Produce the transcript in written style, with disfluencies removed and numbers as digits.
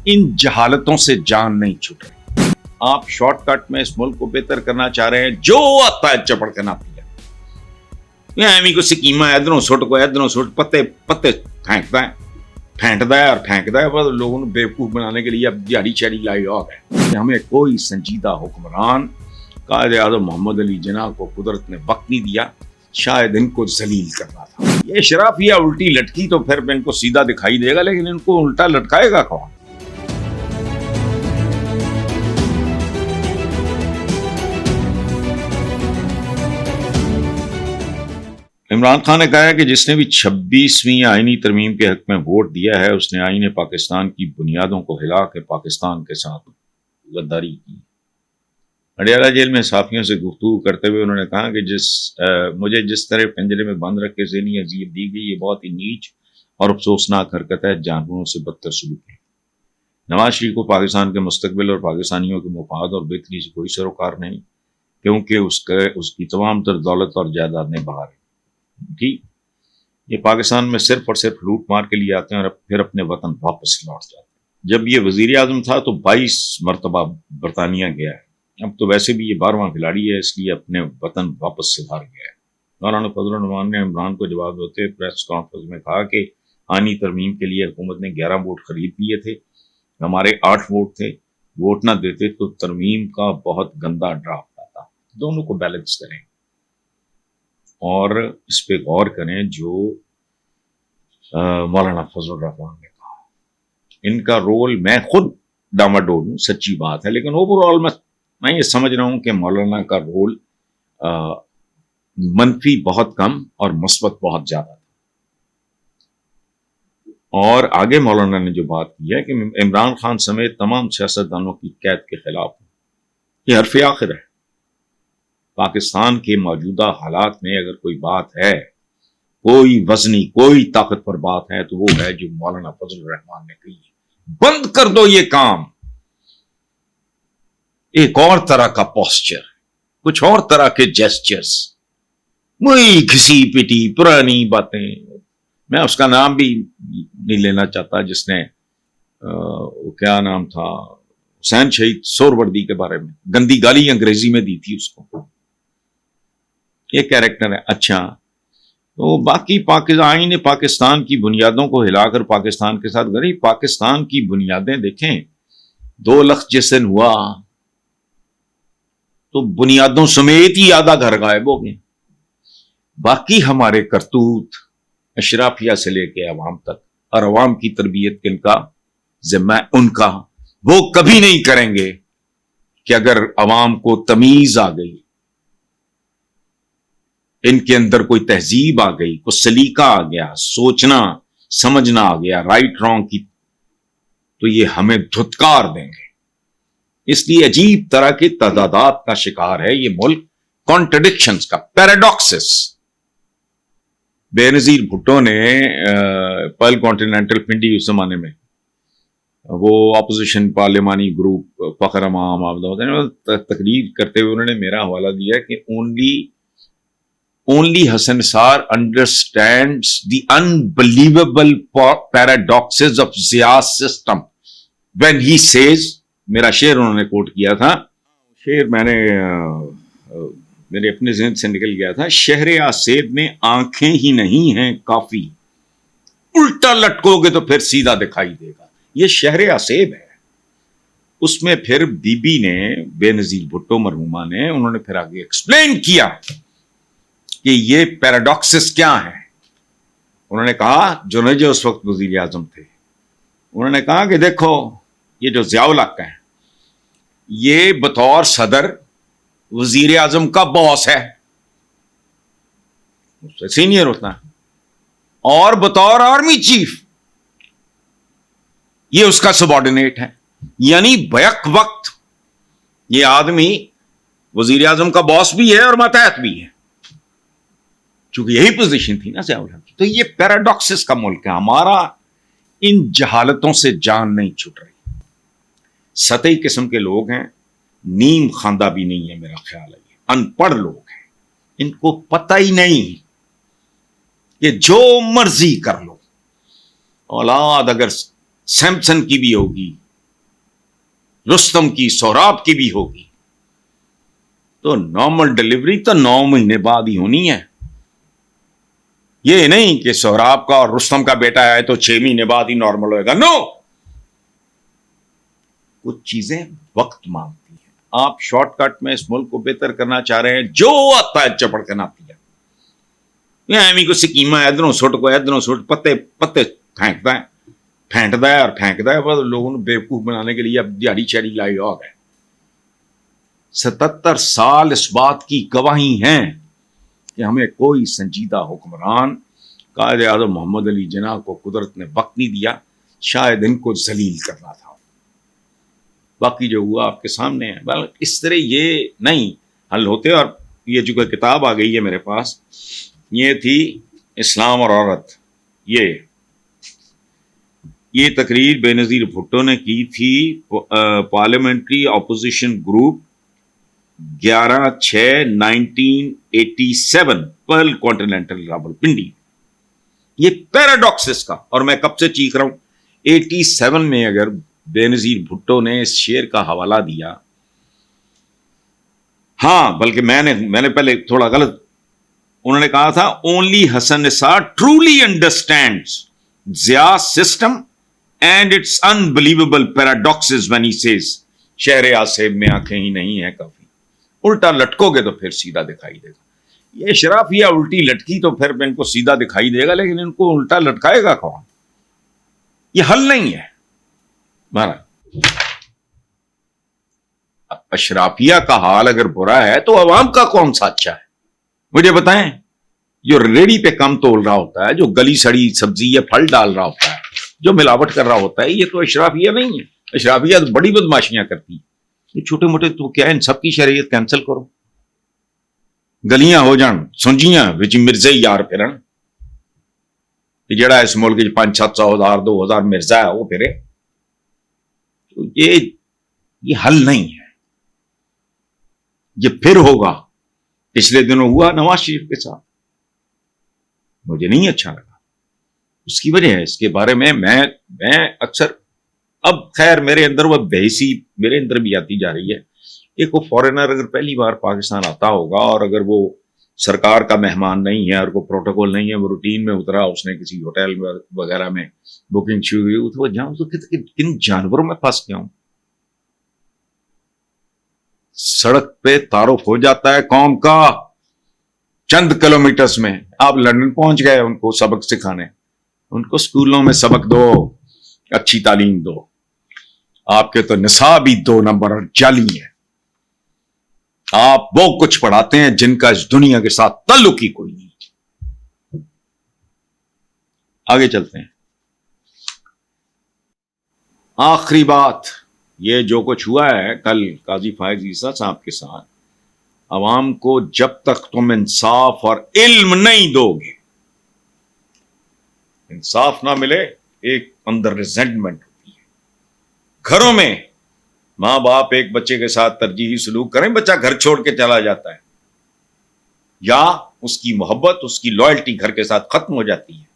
ان جہالتوں سے جان نہیں چھوٹ رہی. آپ شارٹ کٹ میں اس ملک کو بہتر کرنا چاہ رہے ہیں, جو آتا ہے چپڑ کے ناپی ایمی کو سکیما ادھروں سٹ کو ادھروں سٹ پتے پتے پھینکتا ہے اور پھینکتا ہے. بس لوگوں نے بیوقوف بنانے کے لیے اب دیہڑی چیڑی لائی اور ہے. ہمیں کوئی سنجیدہ حکمران قائد اعظم محمد علی جناح کو قدرت نے وقت نہیں دیا, شاید ان کو ذلیل کرنا تھا. یہ اشرافیہ الٹی لٹکی تو پھر ان کو سیدھا دکھائی دے گا, لیکن ان کو الٹا لٹکائے گا کون؟ عمران خان نے کہا ہے کہ جس نے بھی 26ویں آئینی ترمیم کے حق میں ووٹ دیا ہے اس نے آئین پاکستان کی بنیادوں کو ہلا کے پاکستان کے ساتھ غداری کی. اڈیالہ جیل میں صحافیوں سے گفتگو کرتے ہوئے انہوں نے کہا کہ مجھے جس طرح پنجرے میں بند رکھ کے ذہنی اذیت دی گئی, یہ بہت ہی نیچ اور افسوسناک حرکت ہے, جانوروں سے بدتر سلوک ہے. نواز شریف کو پاکستان کے مستقبل اور پاکستانیوں کے مفاد اور بہتری سے کوئی سروکار نہیں, کیونکہ اس کی تمام تر دولت اور جائیدادیں باہر ہیں. ٹھیک, یہ پاکستان میں صرف اور صرف لوٹ مار کے لیے آتے ہیں اور پھر اپنے وطن واپس لوٹ جاتے ہیں. جب یہ وزیر اعظم تھا تو 22 مرتبہ برطانیہ گیا ہے, اب تو ویسے بھی یہ 12واں کھلاڑی ہے, اس لیے اپنے وطن واپس سے باہر گیا ہے. مولانا فضل الرحمان نے عمران کو جواب دیتے پریس کانفرنس میں کہا کہ آئینی ترمیم کے لیے حکومت نے 11 ووٹ خرید لیے تھے, ہمارے 8 ووٹ تھے. ووٹ نہ دیتے تو ترمیم کا بہت گندا ڈرافٹ آتا. دونوں کو بیلنس کریں اور اس پہ غور کریں جو مولانا فضل الرحمان نے کہا. ان کا رول میں خود ڈاواڈول ہوں, سچی بات ہے, لیکن اوور آل میں یہ سمجھ رہا ہوں کہ مولانا کا رول منفی بہت کم اور مثبت بہت زیادہ تھا. اور آگے مولانا نے جو بات کی ہے کہ عمران خان سمیت تمام سیاستدانوں کی قید کے خلاف یہ حرف آخر ہے. پاکستان کے موجودہ حالات میں اگر کوئی بات ہے, کوئی وزنی کوئی طاقتور بات ہے, تو وہ ہے جو مولانا فضل الرحمان نے کہی ہے. بند کر دو یہ کام. ایک اور طرح کا پوسچر, کچھ اور طرح کے جیسچرز, وہی گھسی پٹی پرانی باتیں. میں اس کا نام بھی نہیں لینا چاہتا جس نے کیا نام تھا, حسین شہید سہروردی کے بارے میں گندی گالی انگریزی میں دی تھی اس کو. یہ کیریکٹر ہے. اچھا, تو باقی آئین پاکستان کی بنیادوں کو ہلا کر پاکستان کے ساتھ غریب پاکستان کی بنیادیں دیکھیں. 2 لخت جسن ہوا تو بنیادوں سمیت ہی آدھا گھر غائب ہو گئے. باقی ہمارے کرتوت اشرافیہ سے لے کے عوام تک, اور عوام کی تربیت کن کا ذمہ ان کا, وہ کبھی نہیں کریں گے کہ اگر عوام کو تمیز آ گئی, ان کے اندر کوئی تہذیب آ گئی, کوئی سلیقہ آ گیا, سوچنا سمجھنا آ گیا رائٹ رانگ کی, تو یہ ہمیں دھتکار دیں گے. اس لیے عجیب طرح کی تعدادات کا شکار ہے یہ ملک, کانٹرڈکشنز کا, پیراڈاکسز. بے نظیر بھٹو نے پرل کانٹیننٹل پنڈی اس زمانے میں وہ اپوزیشن پارلیمانی گروپ فخر امام تقریر کرتے ہوئے انہوں نے میرا حوالہ دیا کہ only Hassan Sar understands the unbelievable paradoxes of Zia's system when he says, میرا شعر انہوں نے کوٹ کیا تھا, شعر میں نے میرے اپنے ذہن سے نکل گیا تھا, شہر آسیب میں آنکھیں ہی نہیں ہیں کافی, الٹا لٹکو گے تو پھر سیدھا دکھائی دے گا. یہ شہر آسیب ہے. اس میں پھر بی بی نے, بے نظیر بھٹو مرحومہ نے, انہوں نے پھر آگے ایکسپلین کیا کہ یہ پیراڈاکسز کیا ہیں. انہوں نے کہا, جو اس وقت وزیر اعظم تھے, انہوں نے کہا کہ دیکھو یہ جو ضیاء الحق ہے یہ بطور صدر وزیر اعظم کا باس ہے, اس سے سینئر ہوتا ہے, اور بطور آرمی چیف یہ اس کا سبارڈینیٹ ہے. یعنی بیک وقت یہ آدمی وزیر اعظم کا باس بھی ہے اور ماتحت بھی ہے, چونکہ یہی پوزیشن تھی نا ضیاء الحق کی. تو یہ پیراڈاکسز کا ملک ہے ہمارا. ان جہالتوں سے جان نہیں چھوٹ رہی. سطحی قسم کے لوگ ہیں, نیم خواندہ بھی نہیں ہے میرا خیال ہے, ان پڑھ لوگ ہیں, ان کو پتہ ہی نہیں کہ جو مرضی کر لو. اولاد اگر سیمسن کی بھی ہوگی رستم کی سہراب کی بھی ہوگی، تو نارمل ڈلیوری تو 9 مہینے بعد ہی ہونی ہے. یہ نہیں کہ سہراب کا اور رستم کا بیٹا ہے تو 6 مہینے بعد ہی نارمل ہوئے گا. نو، کچھ چیزیں وقت مانگتی ہیں. آپ شارٹ کٹ میں اس ملک کو بہتر کرنا چاہ رہے ہیں، جو آتا ہے چپڑ کے ناپی ہے. ایمی کو سکیما ادھروں سٹ کو ادھروں سٹ، پتے پتے پھینکتا ہے اور پھینکتا ہے. بس لوگوں نے بیوقوف بنانے کے لیے اب دیہڑی چیڑی لائی اور ہے. 77 سال اس بات کی گواہی ہیں کہ ہمیں کوئی سنجیدہ حکمران قائد اعظم محمد علی جناح کو قدرت نے وقت نہیں دیا. شاید ان کو ذلیل کرنا تھا. باقی جو ہوا آپ کے سامنے ہے. بل اس طرح یہ نہیں حل ہوتے. اور یہ جو کتاب آ گئی ہے میرے پاس، یہ تھی اسلام اور عورت. یہ تقریر بے نظیر بھٹو نے کی تھی parliamentary opposition group 11/6/1987 Pearl continental Rawalpindi. یہ پیراڈاکسس کا، اور میں کب سے چیخ رہا ہوں، 87 میں اگر بے نظیر بھٹو نے اس شعر کا حوالہ دیا. ہاں بلکہ میں نے پہلے تھوڑا غلط، انہوں نے کہا تھا only Hassan Nisar truly understands Zia system and its unbelievable paradoxes when he says شہر آصف میں آنکھیں ہی نہیں ہیں کافی. الٹا لٹکو گے تو پھر سیدھا دکھائی دے گا. یہ اشرافیہ الٹی لٹکی تو پھر ان کو سیدھا دکھائی دے گا، لیکن ان کو الٹا لٹکائے گا کون؟ یہ حل نہیں ہے. اشرافیہ کا حال اگر برا ہے تو عوام کا کون سا اچھا ہے؟ مجھے بتائیں. جو ریڑھی پہ کم تول رہا ہوتا ہے، جو گلی سڑی سبزی یا پھل ڈال رہا ہوتا ہے، جو ملاوٹ کر رہا ہوتا ہے، یہ تو اشرافیہ نہیں ہے. اشرافیہ تو بڑی بدماشیاں کرتی ہے. یہ چھوٹے موٹے تو کیا ہے، ان سب کی شریعت کینسل کرو. گلیاں ہو جان سنجیاں وچ مرزے یار پھرن. جڑا اس ملک 500-700 1000 2000 مرزا ہے وہ پھرے. تو یہ حل نہیں ہے. یہ پھر ہوگا. پچھلے دنوں ہوا نواز شریف کے ساتھ، مجھے نہیں اچھا لگا. اس کی وجہ ہے، اس کے بارے میں اکثر، اب خیر میرے اندر وہ بحثی میرے اندر بھی آتی جا رہی ہے. ایک وہ فورنر اگر پہلی بار پاکستان آتا ہوگا اور اگر وہ سرکار کا مہمان نہیں ہے اور کوئی پروٹوکول نہیں ہے، وہ روٹین میں اترا، اس نے کسی ہوٹل وغیرہ میں بکنگ شروع ہوئی، تو وہ جاؤں تو کن جانوروں میں پھنس گیا ہوں. سڑک پہ تعارف ہو جاتا ہے قوم کا چند کلومیٹرز میں. آپ لندن پہنچ گئے ان کو سبق سکھانے، ان کو اسکولوں میں سبق دو، اچھی تعلیم دو. آپ کے تو نصاب ہی 2 نمبر اور جعلی ہے. آپ وہ کچھ پڑھاتے ہیں جن کا اس دنیا کے ساتھ تعلق ہی کوئی نہیں. آگے چلتے ہیں. آخری بات، یہ جو کچھ ہوا ہے کل قاضی فائز عیسیٰ صاحب کے ساتھ، عوام کو جب تک تم انصاف اور علم نہیں دو گے، انصاف نہ ملے، ایک اندر ریزنٹمنٹ ہوتی ہے. گھروں میں ماں باپ ایک بچے کے ساتھ ترجیحی سلوک کریں، بچہ گھر چھوڑ کے چلا جاتا ہے، یا اس کی محبت، اس کی لائلٹی گھر کے ساتھ ختم ہو جاتی ہے.